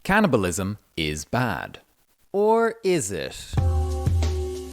Cannibalism is bad. Or is it?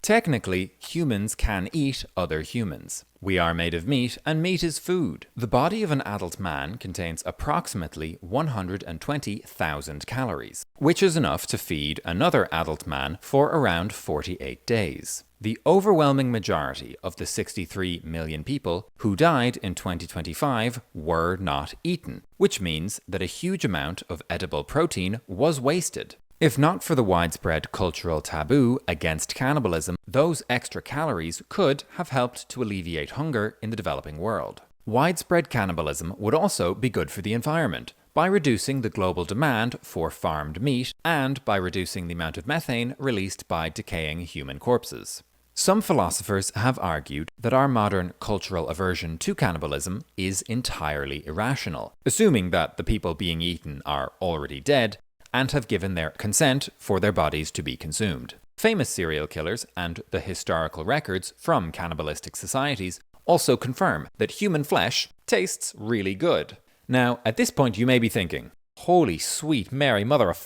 Technically, humans can eat other humans. We are made of meat, and meat is food. The body of an adult man contains approximately 120,000 calories, which is enough to feed another adult man for around 48 days. The overwhelming majority of the 63 million people who died in 2025 were not eaten, which means that a huge amount of edible protein was wasted. If not for the widespread cultural taboo against cannibalism, those extra calories could have helped to alleviate hunger in the developing world. Widespread cannibalism would also be good for the environment by reducing the global demand for farmed meat and by reducing the amount of methane released by decaying human corpses. Some philosophers have argued that our modern cultural aversion to cannibalism is entirely irrational, assuming that the people being eaten are already dead and have given their consent for their bodies to be consumed. Famous serial killers and the historical records from cannibalistic societies also confirm that human flesh tastes really good. Now, at this point you may be thinking, holy sweet Mary, mother of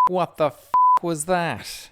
what the was that?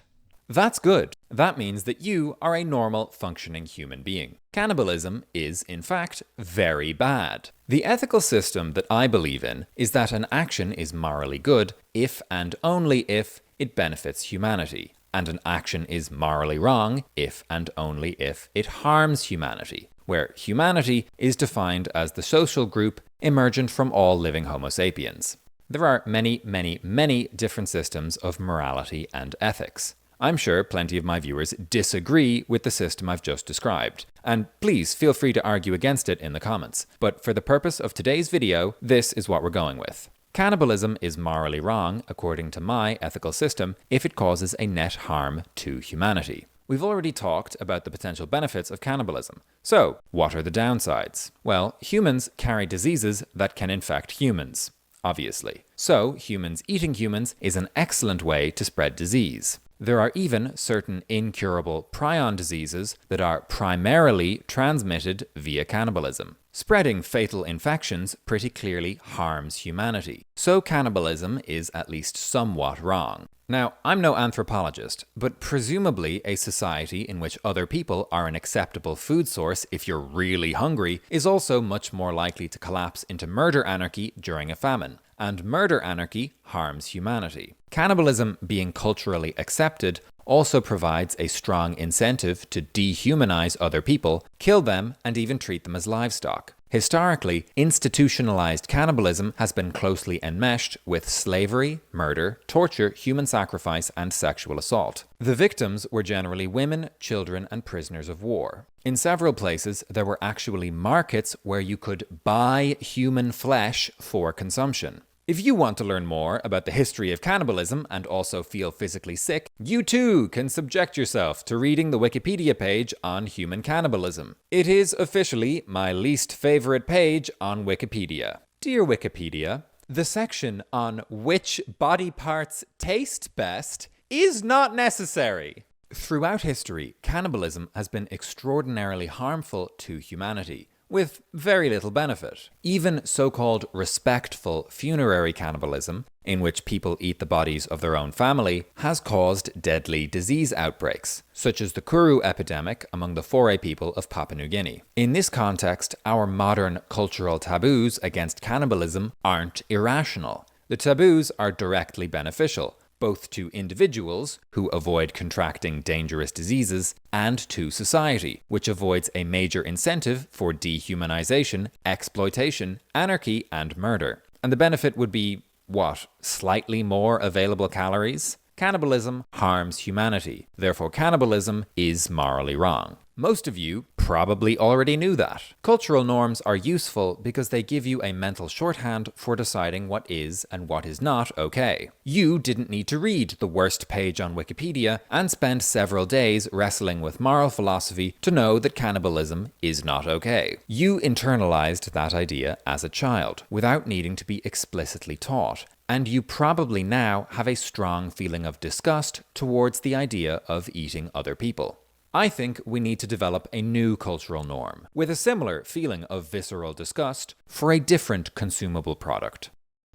That's good. That means that you are a normal, functioning human being. Cannibalism is, in fact, very bad. The ethical system that I believe in is that an action is morally good if and only if it benefits humanity, and an action is morally wrong if and only if it harms humanity, where humanity is defined as the social group emergent from all living Homo sapiens. There are many different systems of morality and ethics. I'm sure plenty of my viewers disagree with the system I've just described, and please feel free to argue against it in the comments. But for the purpose of today's video, this is what we're going with. Cannibalism is morally wrong, according to my ethical system, if it causes a net harm to humanity. We've already talked about the potential benefits of cannibalism. So, what are the downsides? Well, humans carry diseases that can infect humans, obviously. So, humans eating humans is an excellent way to spread disease. There are even certain incurable prion diseases that are primarily transmitted via cannibalism. Spreading fatal infections pretty clearly harms humanity. So cannibalism is at least somewhat wrong. Now, I'm no anthropologist, but presumably a society in which other people are an acceptable food source if you're really hungry is also much more likely to collapse into murder anarchy during a famine. And murder anarchy harms humanity. Cannibalism being culturally accepted also provides a strong incentive to dehumanize other people, kill them, and even treat them as livestock. Historically, institutionalized cannibalism has been closely enmeshed with slavery, murder, torture, human sacrifice, and sexual assault. The victims were generally women, children, and prisoners of war. In several places, there were actually markets where you could buy human flesh for consumption. If you want to learn more about the history of cannibalism and also feel physically sick, you too can subject yourself to reading the Wikipedia page on human cannibalism. It is officially my least favorite page on Wikipedia. Dear Wikipedia, the section on which body parts taste best is not necessary. Throughout history, cannibalism has been extraordinarily harmful to humanity, with very little benefit. Even so-called respectful funerary cannibalism, in which people eat the bodies of their own family, has caused deadly disease outbreaks, such as the Kuru epidemic among the Foray people of Papua New Guinea. In this context, our modern cultural taboos against cannibalism aren't irrational. The taboos are directly beneficial, both to individuals, who avoid contracting dangerous diseases, and to society, which avoids a major incentive for dehumanization, exploitation, anarchy, and murder. And the benefit would be, what, slightly more available calories? Cannibalism harms humanity, therefore cannibalism is morally wrong. Most of you probably already knew that. Cultural norms are useful because they give you a mental shorthand for deciding what is and what is not okay. You didn't need to read the worst page on Wikipedia and spend several days wrestling with moral philosophy to know that cannibalism is not okay. You internalized that idea as a child without needing to be explicitly taught. And you probably now have a strong feeling of disgust towards the idea of eating other people. I think we need to develop a new cultural norm, with a similar feeling of visceral disgust, for a different consumable product.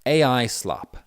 AI slop.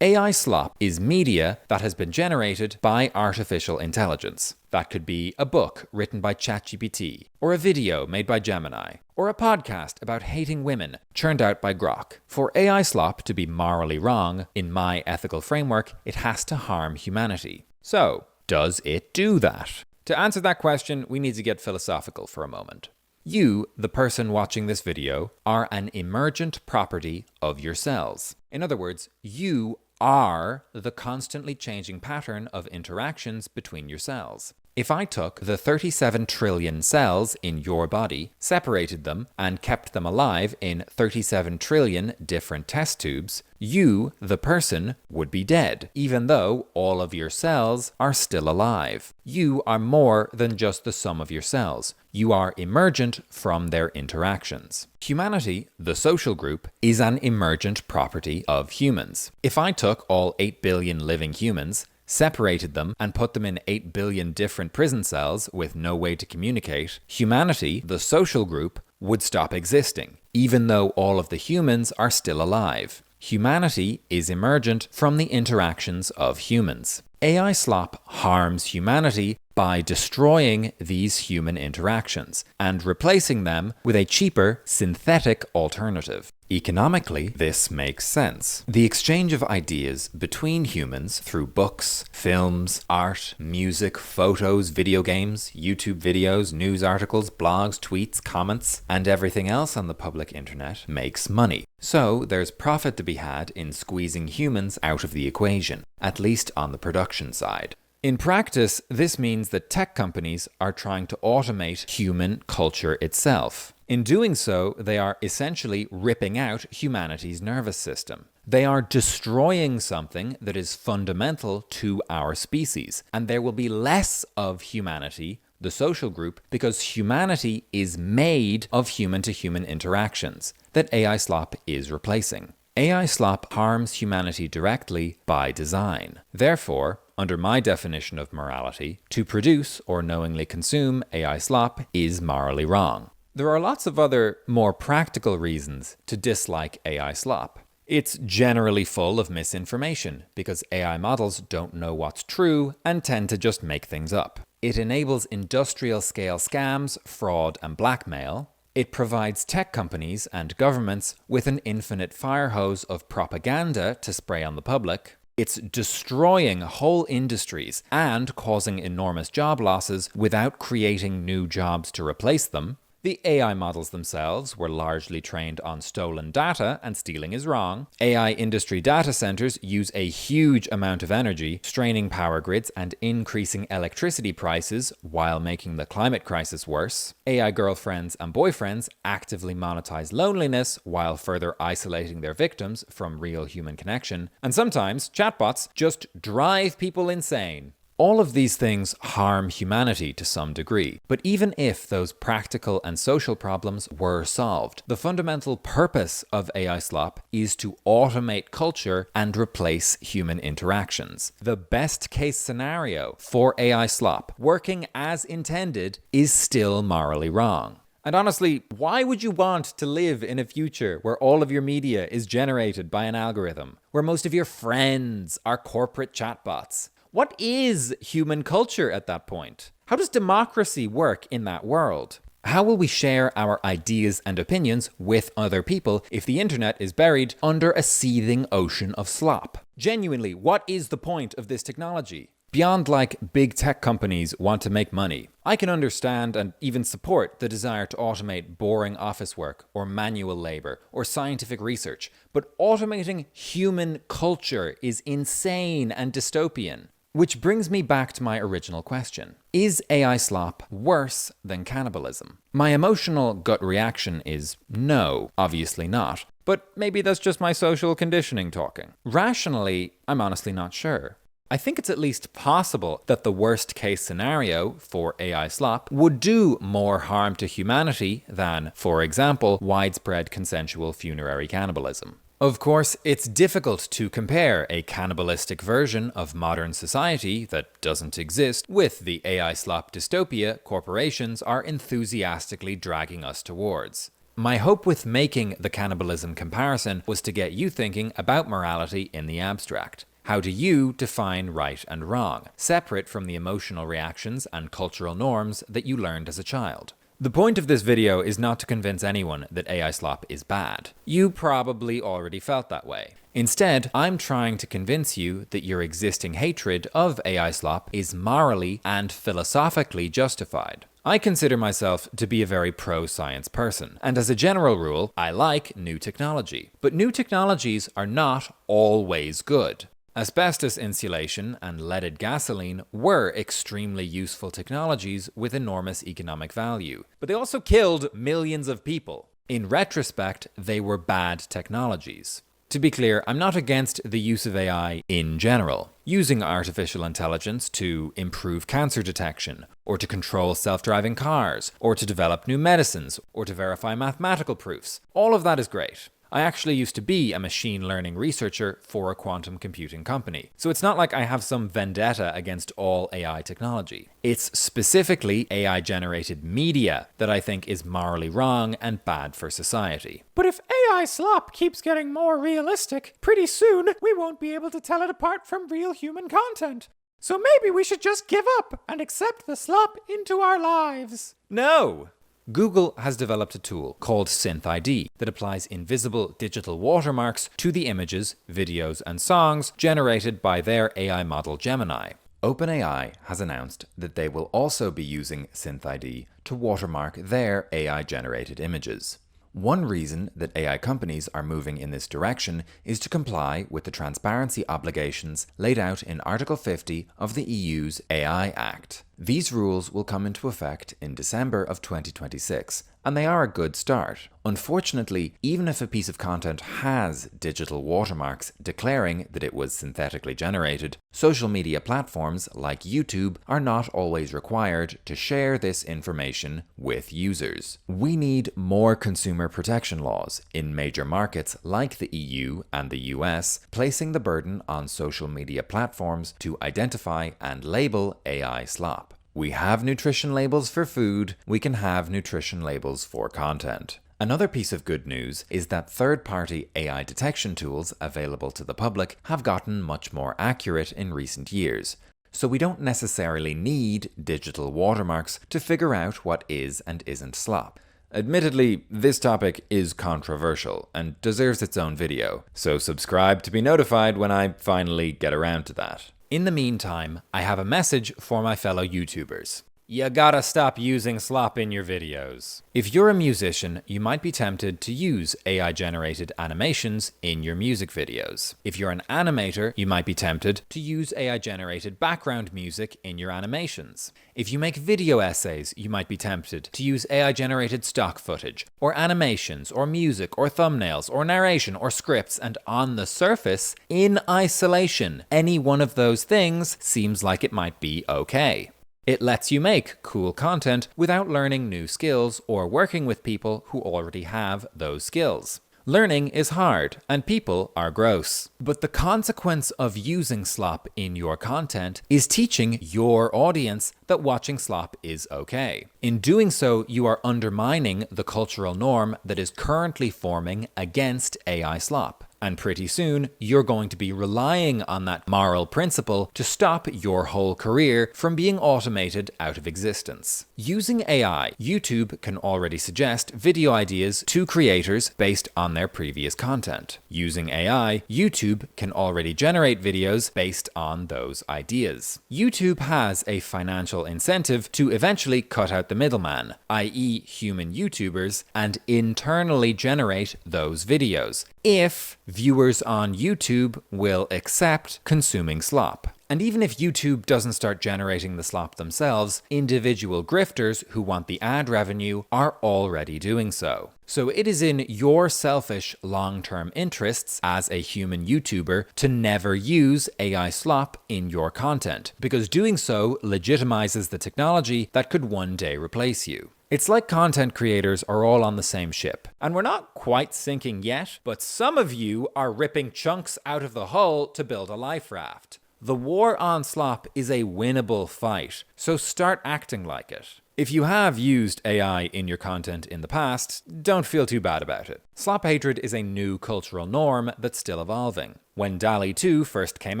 AI slop is media that has been generated by artificial intelligence. That could be a book written by ChatGPT, or a video made by Gemini, or a podcast about hating women churned out by Grok. For AI slop to be morally wrong, in my ethical framework, it has to harm humanity. So, does it do that? To answer that question, we need to get philosophical for a moment. You, the person watching this video, are an emergent property of your cells. In other words, you are the constantly changing pattern of interactions between your cells. If I took the 37 trillion cells in your body, separated them, and kept them alive in 37 trillion different test tubes, you, the person, would be dead, even though all of your cells are still alive. You are more than just the sum of your cells. You are emergent from their interactions. Humanity, the social group, is an emergent property of humans. If I took all 8 billion living humans, separated them, and put them in 8 billion different prison cells with no way to communicate, humanity, the social group, would stop existing, even though all of the humans are still alive. Humanity is emergent from the interactions of humans. AI slop harms humanity by destroying these human interactions and replacing them with a cheaper, synthetic alternative. Economically, this makes sense. The exchange of ideas between humans through books, films, art, music, photos, video games, YouTube videos, news articles, blogs, tweets, comments, and everything else on the public internet makes money. So there's profit to be had in squeezing humans out of the equation, at least on the production side. In practice, this means that tech companies are trying to automate human culture itself. In doing so, they are essentially ripping out humanity's nervous system. They are destroying something that is fundamental to our species, and there will be less of humanity, the social group, because humanity is made of human-to-human interactions that AI slop is replacing. AI slop harms humanity directly by design. Therefore, under my definition of morality, to produce or knowingly consume AI slop is morally wrong. There are lots of other, more practical reasons to dislike AI slop. It's generally full of misinformation because AI models don't know what's true and tend to just make things up. It enables industrial-scale scams, fraud, and blackmail. It provides tech companies and governments with an infinite fire hose of propaganda to spray on the public. It's destroying whole industries and causing enormous job losses without creating new jobs to replace them. The AI models themselves were largely trained on stolen data, and stealing is wrong. AI industry data centers use a huge amount of energy, straining power grids and increasing electricity prices while making the climate crisis worse. AI girlfriends and boyfriends actively monetize loneliness while further isolating their victims from real human connection. And sometimes chatbots just drive people insane. All of these things harm humanity to some degree, but even if those practical and social problems were solved, the fundamental purpose of AI slop is to automate culture and replace human interactions. The best case scenario for AI slop, working as intended, is still morally wrong. And honestly, why would you want to live in a future where all of your media is generated by an algorithm, where most of your friends are corporate chatbots? What is human culture at that point? How does democracy work in that world? How will we share our ideas and opinions with other people if the internet is buried under a seething ocean of slop? Genuinely, what is the point of this technology? Beyond big tech companies want to make money, I can understand and even support the desire to automate boring office work or manual labor or scientific research, but automating human culture is insane and dystopian. Which brings me back to my original question. Is AI slop worse than cannibalism? My emotional gut reaction is no, obviously not. But maybe that's just my social conditioning talking. Rationally, I'm honestly not sure. I think it's at least possible that the worst case scenario for AI slop would do more harm to humanity than, for example, widespread consensual funerary cannibalism. Of course, it's difficult to compare a cannibalistic version of modern society that doesn't exist with the AI slop dystopia corporations are enthusiastically dragging us towards. My hope with making the cannibalism comparison was to get you thinking about morality in the abstract. How do you define right and wrong, separate from the emotional reactions and cultural norms that you learned as a child? The point of this video is not to convince anyone that AI slop is bad. You probably already felt that way. Instead, I'm trying to convince you that your existing hatred of AI slop is morally and philosophically justified. I consider myself to be a very pro-science person, and as a general rule, I like new technology. But new technologies are not always good. Asbestos insulation and leaded gasoline were extremely useful technologies with enormous economic value, but they also killed millions of people. In retrospect, they were bad technologies. To be clear, I'm not against the use of AI in general. Using artificial intelligence to improve cancer detection, or to control self-driving cars, or to develop new medicines, or to verify mathematical proofs. All of that is great. I actually used to be a machine learning researcher for a quantum computing company, so it's not like I have some vendetta against all AI technology. It's specifically AI-generated media that I think is morally wrong and bad for society. But if AI slop keeps getting more realistic, pretty soon we won't be able to tell it apart from real human content. So maybe we should just give up and accept the slop into our lives. No! Google has developed a tool called SynthID that applies invisible digital watermarks to the images, videos, and songs generated by their AI model Gemini. OpenAI has announced that they will also be using SynthID to watermark their AI-generated images. One reason that AI companies are moving in this direction is to comply with the transparency obligations laid out in Article 50 of the EU's AI Act. These rules will come into effect in December of 2026, and they are a good start. Unfortunately, even if a piece of content has digital watermarks declaring that it was synthetically generated, social media platforms like YouTube are not always required to share this information with users. We need more consumer protection laws in major markets like the EU and the US, placing the burden on social media platforms to identify and label AI slop. We have nutrition labels for food, we can have nutrition labels for content. Another piece of good news is that third-party AI detection tools available to the public have gotten much more accurate in recent years, so we don't necessarily need digital watermarks to figure out what is and isn't slop. Admittedly, this topic is controversial and deserves its own video, so subscribe to be notified when I finally get around to that. In the meantime, I have a message for my fellow YouTubers. You gotta stop using slop in your videos. If you're a musician, you might be tempted to use AI-generated animations in your music videos. If you're an animator, you might be tempted to use AI-generated background music in your animations. If you make video essays, you might be tempted to use AI-generated stock footage, or animations, or music, or thumbnails, or narration, or scripts, and on the surface, in isolation, any one of those things seems like it might be okay. It lets you make cool content without learning new skills or working with people who already have those skills. Learning is hard, and people are gross. But the consequence of using slop in your content is teaching your audience that watching slop is okay. In doing so, you are undermining the cultural norm that is currently forming against AI slop. And pretty soon, you're going to be relying on that moral principle to stop your whole career from being automated out of existence. Using AI, YouTube can already suggest video ideas to creators based on their previous content. Using AI, YouTube can already generate videos based on those ideas. YouTube has a financial incentive to eventually cut out the middleman, i.e. human YouTubers, and internally generate those videos, if viewers on YouTube will accept consuming slop. And even if YouTube doesn't start generating the slop themselves, individual grifters who want the ad revenue are already doing so. So it is in your selfish long-term interests as a human YouTuber to never use AI slop in your content, because doing so legitimizes the technology that could one day replace you. It's like content creators are all on the same ship, and we're not quite sinking yet, but some of you are ripping chunks out of the hull to build a life raft. The war on slop is a winnable fight, so start acting like it. If you have used AI in your content in the past, don't feel too bad about it. Slop hatred is a new cultural norm that's still evolving. When DALL-E 2 first came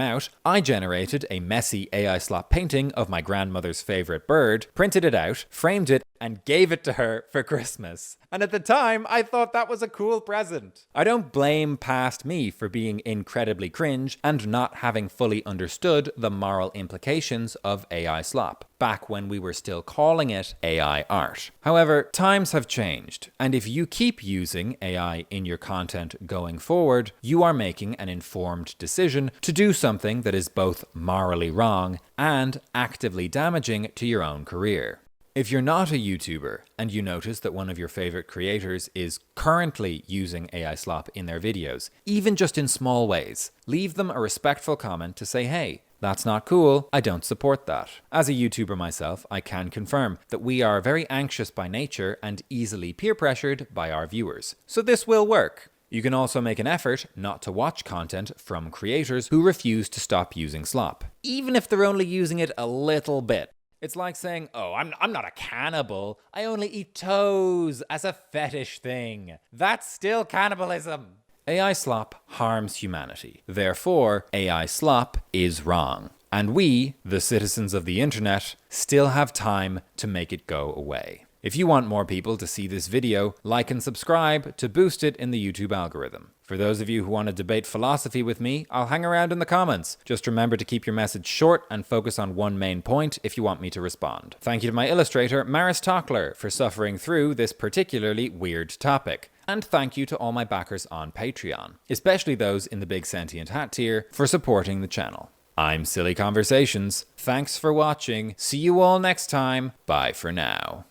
out, I generated a messy AI slop painting of my grandmother's favorite bird, printed it out, framed it, and gave it to her for Christmas. And at the time, I thought that was a cool present. I don't blame past me for being incredibly cringe and not having fully understood the moral implications of AI slop, back when we were still calling it AI art. However, times have changed, and if you keep using AI in your content going forward, you are making an informed decision to do something that is both morally wrong and actively damaging to your own career. If you're not a YouTuber and you notice that one of your favorite creators is currently using AI slop in their videos, even just in small ways, leave them a respectful comment to say, hey, that's not cool, I don't support that. As a YouTuber myself, I can confirm that we are very anxious by nature and easily peer pressured by our viewers. So this will work. You can also make an effort not to watch content from creators who refuse to stop using slop, even if they're only using it a little bit. It's like saying, oh, I'm not a cannibal. I only eat toes as a fetish thing. That's still cannibalism. AI slop harms humanity. Therefore, AI slop is wrong. And we, the citizens of the internet, still have time to make it go away. If you want more people to see this video, like and subscribe to boost it in the YouTube algorithm. For those of you who want to debate philosophy with me, I'll hang around in the comments. Just remember to keep your message short and focus on one main point if you want me to respond. Thank you to my illustrator, Maris Tockler, for suffering through this particularly weird topic. And thank you to all my backers on Patreon, especially those in the big Sentient Hat tier, for supporting the channel. I'm Siliconversations. Thanks for watching. See you all next time. Bye for now.